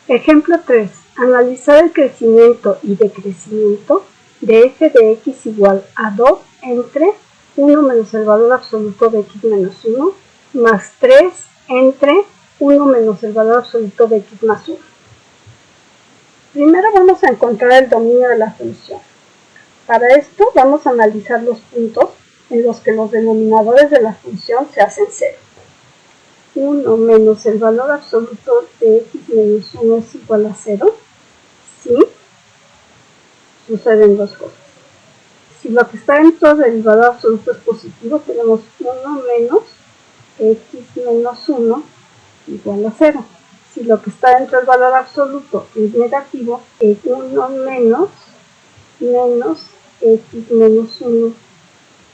Ejemplo 3. Analizar el crecimiento y decrecimiento de f de x igual a 2 entre 1 menos el valor absoluto de x menos 1 más 3 entre 1 menos el valor absoluto de x más 1. Primero vamos a encontrar el dominio de la función. Para esto vamos a analizar los puntos en los que los denominadores de la función se hacen 0. 1 menos el valor absoluto de x menos 1 es igual a 0, ¿sí? Suceden dos cosas. Si lo que está dentro del valor absoluto es positivo, tenemos 1 menos x menos 1 igual a 0. Si lo que está dentro del valor absoluto es negativo, es 1 menos x menos 1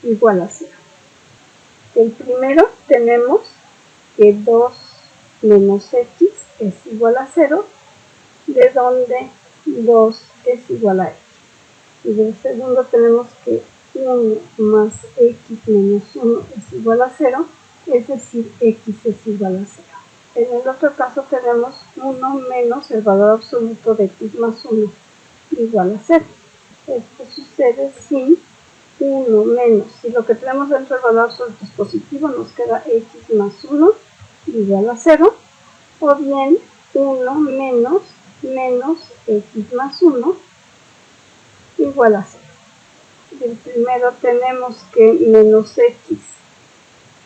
igual a 0. El primero tenemos que 2 menos x es igual a 0, de donde 2 es igual a x. Y del segundo tenemos que 1 más x menos 1 es igual a 0, es decir, x es igual a 0. En el otro caso tenemos 1 menos el valor absoluto de x más 1 igual a 0. Esto sucede si 1 menos, si lo que tenemos dentro del valor absoluto es positivo, nos queda x más 1 igual a 0, o bien 1 menos x más 1 igual a 0. Del primero tenemos que menos x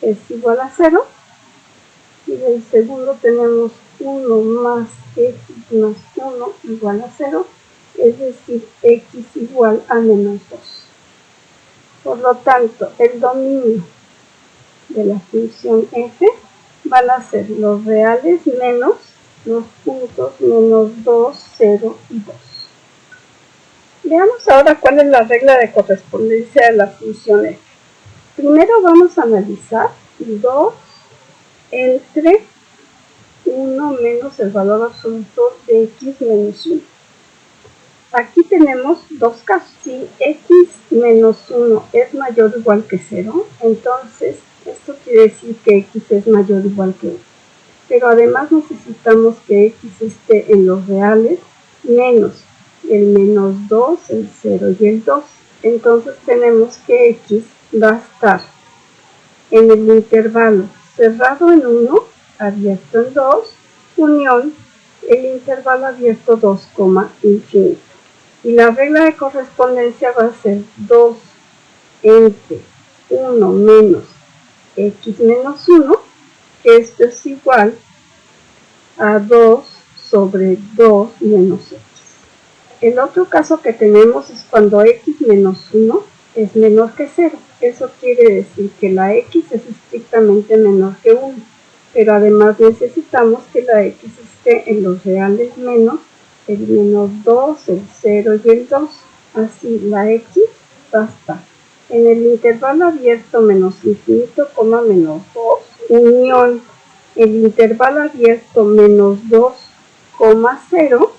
es igual a 0, y del segundo tenemos 1 más x más 1 igual a 0, es decir, x igual a menos 2. Por lo tanto, el dominio de la función f van a ser los reales menos los puntos menos 2, 0 y 2. Veamos ahora cuál es la regla de correspondencia de la función f. Primero vamos a analizar 2 entre 1 menos el valor absoluto de x menos 1. Aquí tenemos dos casos. Si x menos 1 es mayor o igual que 0, entonces esto quiere decir que x es mayor o igual que 1. Pero además necesitamos que x esté en los reales menos el menos 2, el 0 y el 2. Entonces tenemos que x va a estar en el intervalo cerrado en 1, abierto en 2, unión el intervalo abierto 2, infinito. Y la regla de correspondencia va a ser 2 entre 1 menos x menos 1, que esto es igual a 2 sobre 2 menos x. El otro caso que tenemos es cuando x menos 1 es menor que 0. Eso quiere decir que la x es estrictamente menor que 1, pero además necesitamos que la x esté en los reales menos el menos 2, el 0 y el 2. Así la x va a estar en el intervalo abierto menos infinito, menos 2, unión el intervalo abierto menos 2, 0,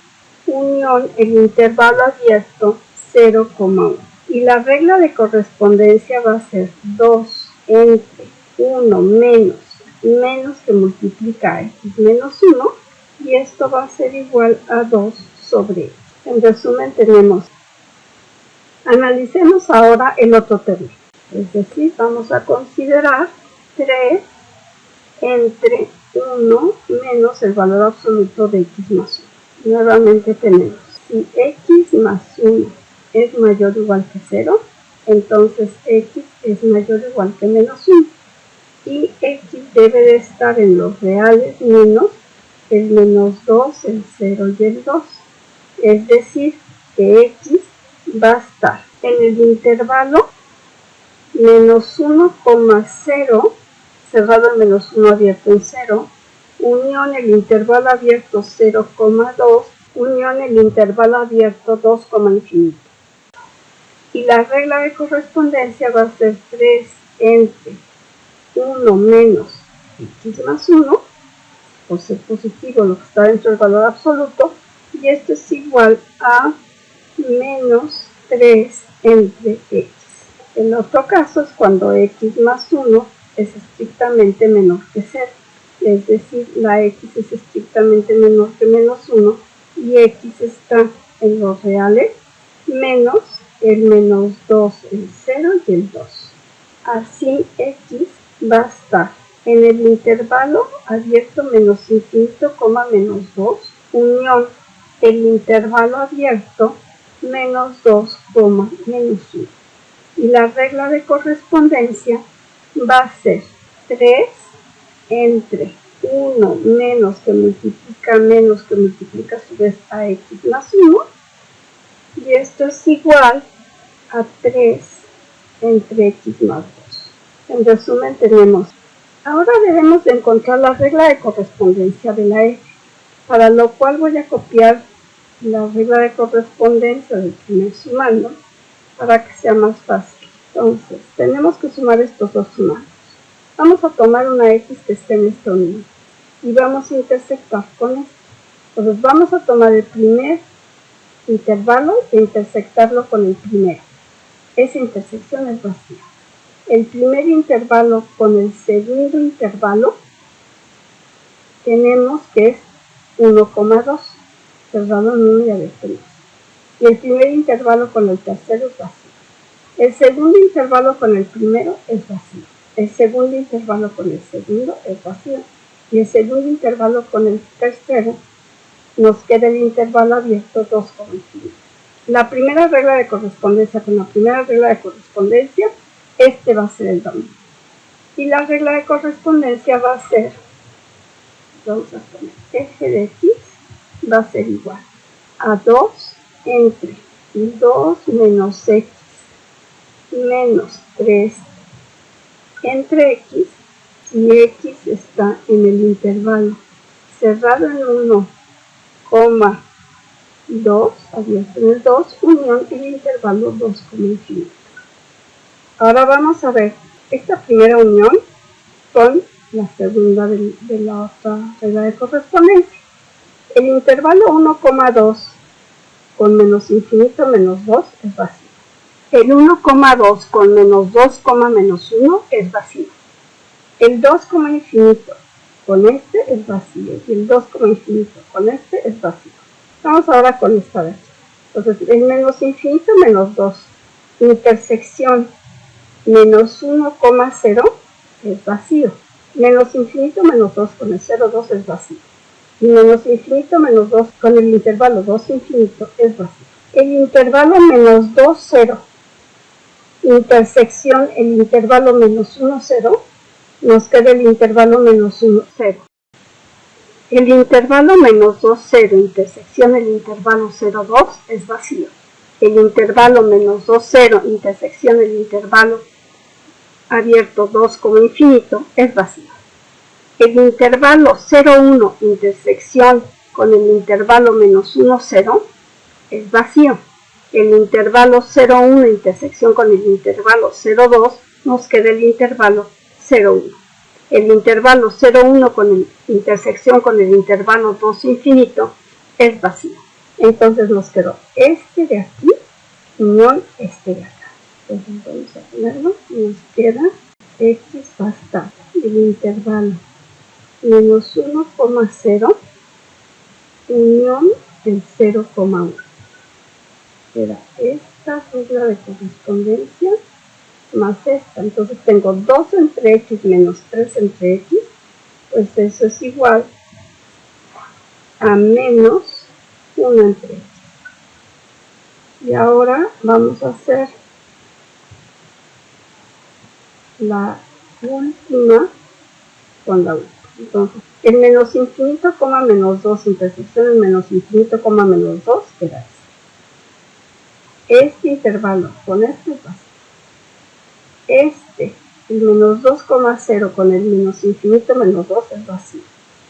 unión el intervalo abierto 0,1. Y la regla de correspondencia va a ser 2 entre 1 menos que multiplica a x menos 1, y esto va a ser igual a 2 sobre x. En resumen tenemos, analicemos ahora el otro término, es decir, vamos a considerar 3 entre 1 menos el valor absoluto de x más 1. Nuevamente tenemos, si x más 1 es mayor o igual que 0, entonces x es mayor o igual que menos 1. Y x debe de estar en los reales menos el menos 2, el 0 y el 2. Es decir, que x va a estar en el intervalo menos 1,0, cerrado en menos 1, abierto en 0, unión el intervalo abierto 0,2, unión el intervalo abierto 2, infinito. Y la regla de correspondencia va a ser 3 entre 1 menos x más 1, por ser positivo lo que está dentro del valor absoluto, y esto es igual a menos 3 entre x. El otro caso es cuando x más 1 es estrictamente menor que 0. es decir, la x es estrictamente menor que menos 1 y x está en los reales, menos el menos 2, el 0 y el 2. Así x va a estar en el intervalo abierto menos infinito, menos 2, unión el intervalo abierto menos 2, menos 1. Y la regla de correspondencia va a ser 3 entre 1 menos que multiplica a su vez a x más 1. Y esto es igual a 3 entre x más 2. En resumen tenemos, ahora debemos de encontrar la regla de correspondencia de la f, para lo cual voy a copiar la regla de correspondencia del primer sumando para que sea más fácil. Entonces, tenemos que sumar estos dos sumandos. Vamos a tomar una x que esté en esta unión y vamos a intersectar con esto. Entonces, vamos a tomar el primer intervalo e intersectarlo con el primero. Esa intersección es vacía. El primer intervalo con el segundo intervalo tenemos que es 1,2, cerrado en 1 y abierto en 2. Y el primer intervalo con el tercero es vacío. El segundo intervalo con el primero es vacío. El segundo intervalo con el segundo es vacío. Y el segundo intervalo con el tercero nos queda el intervalo abierto 2,5. La primera regla de correspondencia con la primera regla de correspondencia, este va a ser el dominio. Y la regla de correspondencia va a ser, vamos a poner f de x, va a ser igual a 2 entre 2 menos x menos 3 entre x, y x está en el intervalo cerrado en 1, 2, abierto en el 2, unión el intervalo 2, infinito. Ahora vamos a ver esta primera unión con la segunda de la otra regla de correspondencia. El intervalo 1,2 con menos infinito menos 2 es vacío. El 1,2 con menos 2, menos 1 es vacío. El 2, infinito con este es vacío. Y el 2, infinito con este es vacío. Vamos ahora con esta de aquí. Entonces, el menos infinito menos 2, intersección menos 1,0 es vacío. Menos infinito menos 2 con el 0,2 es vacío. Y menos infinito menos 2 con el intervalo 2 infinito es vacío. El intervalo menos 2, 0, intersección el intervalo menos 1, 0, nos queda el intervalo menos 1, 0. El intervalo menos 2, 0, intersección el intervalo 0, 2 es vacío. El intervalo menos 2, 0, intersección el intervalo abierto 2, infinito es vacío. El intervalo 0, 1, intersección con el intervalo menos 1, 0 es vacío. El intervalo 0, 1, intersección con el intervalo 0, 2, nos queda el intervalo 0, 1. El intervalo 0, 1 con el intersección con el intervalo 2 infinito es vacío. Entonces nos quedó este de aquí unión este de acá. Entonces vamos a ponerlo y nos queda x va a estar el intervalo menos 1,0 unión el 0,1. Queda esta regla de correspondencia más esta. Entonces tengo 2 entre x menos 3 entre x, pues eso es igual a menos 1 entre x. Y ahora vamos a hacer la última con la última. Entonces, el menos infinito, menos 2, intersección el menos infinito, menos 2, queda así. Este intervalo con este es vacío. El menos 2,0 con el menos infinito menos 2 es vacío.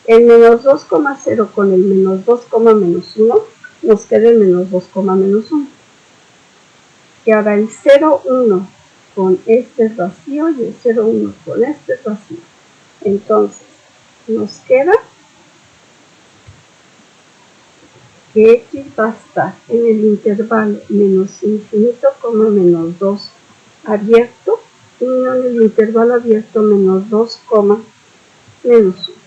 El menos 2,0 con el menos 2, menos 1 nos queda el menos 2, menos 1. Y ahora el 0, 1 con este es vacío y el 0, 1 con este es vacío. Entonces, nos queda que x va a estar en el intervalo menos infinito, menos 2 abierto, unión el intervalo abierto menos 2, menos 1.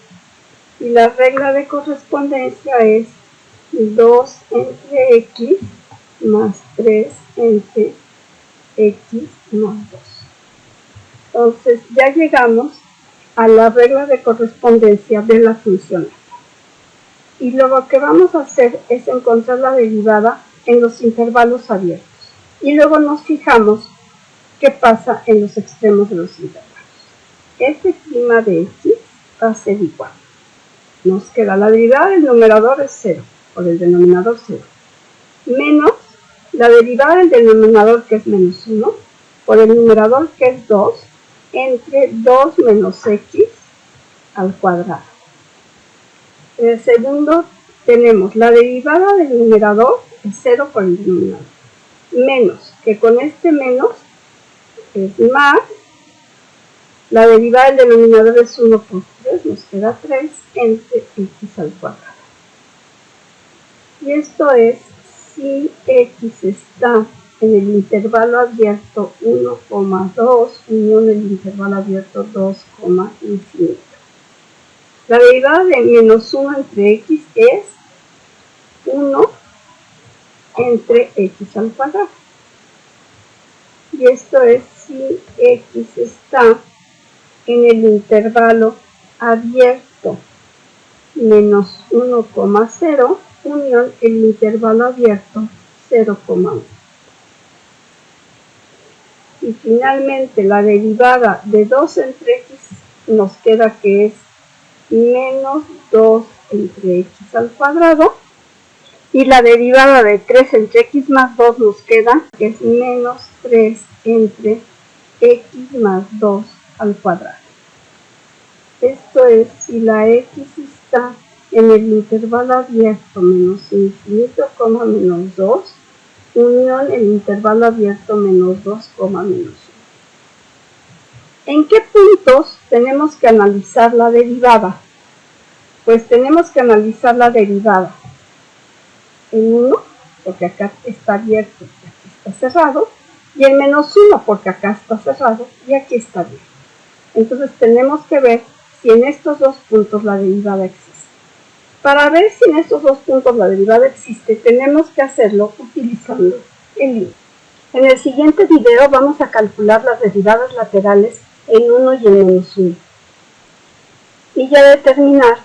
Y la regla de correspondencia es 2 entre x más 3 entre x más 2. Entonces ya llegamos a la regla de correspondencia de la función f. Y luego que vamos a hacer es encontrar la derivada en los intervalos abiertos. Y luego nos fijamos qué pasa en los extremos de los intervalos. F' de x va a ser igual. Nos queda la derivada del numerador es 0, por el denominador 0, menos la derivada del denominador que es menos 1, por el numerador que es 2, entre 2 menos x al cuadrado. En el segundo tenemos la derivada del numerador es 0 por el denominador, menos, que con este menos es más, la derivada del denominador es 1 por 3, nos queda 3 entre x al cuadrado. Y esto es si x está en el intervalo abierto 1,2 unión el intervalo abierto 2, infinito. La derivada de menos 1 entre x es 1 entre x al cuadrado. Y esto es si x está en el intervalo abierto menos 1,0 unión el intervalo abierto 0,1. Y finalmente la derivada de 2 entre x nos queda que es menos 2 entre x al cuadrado. Y la derivada de 3 entre x más 2 nos queda que es menos 3 entre x más 2 al cuadrado. Esto es si la x está en el intervalo abierto menos infinito, menos 2, unión el intervalo abierto menos 2, menos 1. ¿En qué puntos tenemos que analizar la derivada? Pues tenemos que analizar la derivada en 1, porque acá está abierto y aquí está cerrado, y en menos 1, porque acá está cerrado y aquí está abierto. Entonces tenemos que ver si en estos dos puntos la derivada existe. Para ver si en estos dos puntos la derivada existe, tenemos que hacerlo utilizando el límite. En el siguiente video vamos a calcular las derivadas laterales en 1 y en menos 1. Y ya determinar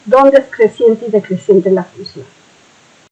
dónde es creciente y decreciente la función.